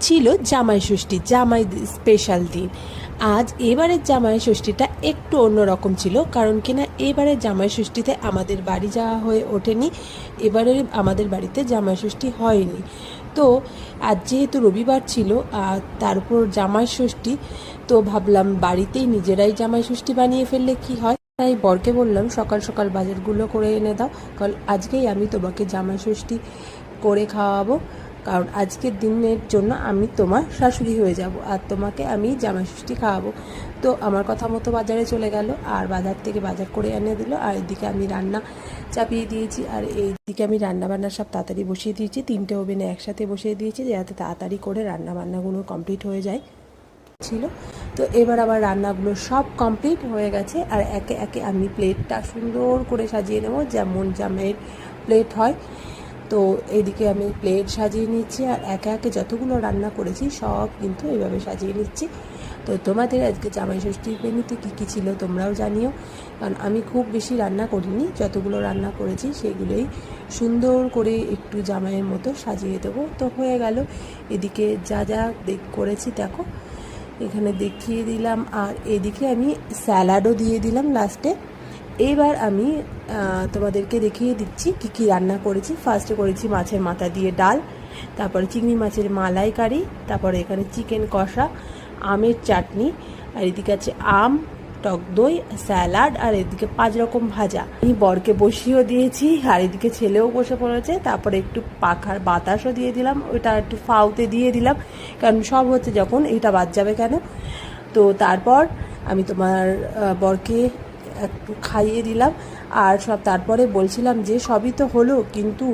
ছিল জামাই ষষ্ঠী, জামাই স্পেশাল দিন। আজ এবারের জামাই ষষ্ঠীটা একটু অন্যরকম ছিল, কারণ কিনা এবারের জামাই ষষ্ঠীতে আমাদের বাড়ি যাওয়া হয়ে ওঠেনি। এবারের আমাদের বাড়িতে জামাই ষষ্ঠী হয়নি। তো আজ যেহেতু রবিবার ছিল আর তার উপর জামাই ষষ্ঠী, তো ভাবলাম বাড়িতেই নিজেরাই জামাই ষষ্ঠী বানিয়ে ফেললে কি হয়। তাই বরকে বললাম সকাল সকাল বাজারগুলো করে এনে দাও, কারণ আজকেই আমি তোমাকে জামাই ষষ্ঠী করে খাওয়াবো। কারণ আজকের দিনের জন্য আমি তোমার শাশুড়ি হয়ে যাব আর তোমাকে আমি জামাই ষষ্ঠী খাওয়াবো। তো আমার কথা মতো বাজারে চলে গেল আর বাজার থেকে বাজার করে এনে দিল। আর এদিকে আমি রান্না চাপিয়ে দিয়েছি, আর এইদিকে আমি রান্নাবান্না সব তাড়াতাড়ি বসিয়ে দিয়েছি। 3টে ওভেনে একসাথে বসিয়ে দিয়েছি যাতে তাড়াতাড়ি করে রান্নাবান্নাগুলো কমপ্লিট হয়ে যায় ছিল। তো এবার আবার রান্নাগুলো সব কমপ্লিট হয়ে গেছে, আর একে একে আমি প্লেটটা সুন্দর করে সাজিয়ে নেব, যেমন জামাইয়ের প্লেট হয়। তো এইদিকে আমি প্লেট সাজিয়ে নিচ্ছি, আর একে একে যতগুলো রান্না করেছি সব কিন্তু এইভাবে সাজিয়ে নিচ্ছি। তো তোমাদের আজকে জামাই ষষ্ঠীর মেনুতে কী কী ছিল তোমরাও জানিও, কারণ আমি খুব বেশি রান্না করিনি, যতগুলো রান্না করেছি সেগুলোই সুন্দর করে একটু জামাইয়ের মতো সাজিয়ে দেবো। তো হয়ে গেল। এদিকে যা যা করেছি দেখো, এখানে দেখিয়ে দিলাম, আর এদিকে আমি স্যালাডও দিয়ে দিলাম লাস্টে। এবার আমি তোমাদেরকে দেখিয়ে দিচ্ছি কী কী রান্না করেছি। ফার্স্টে করেছি মাছের মাথা দিয়ে ডাল, তারপরে চিংড়ি মাছের মালাইকারি, তারপরে এখানে চিকেন কষা, আমের চাটনি, আর এদিকে আছে আম, টক দই, স্যালাড, আর এদিকে 5 রকম ভাজা। আমি বরকে বসিয়েও দিয়েছি, আর এদিকে ছেলেও বসে পড়েছে। তারপরে একটু পাখার বাতাসও দিয়ে দিলাম, ওইটা একটু ফাউতে দিয়ে দিলাম, কারণ সব হচ্ছে যখন এটা বাদ যাবে কেন। তো তারপর আমি তোমার বরকে একটু খাইয়ে দিলাম। আর সব তারপরে বলছিলাম যে সবই তো হলো, কিন্তু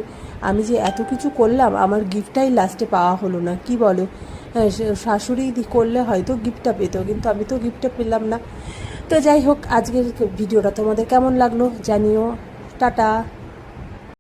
আমি যে এত কিছু করলাম আমার গিফটটাই লাস্টে পাওয়া হলো না, কি বলো? শাশুড়ি করলে হয়তো গিফটটা পেতো, কিন্তু আমি তো গিফটটা পেলাম না। তো যাই হোক, আজকের ভিডিওটা তোমাদের কেমন লাগলো জানিও। টাটা।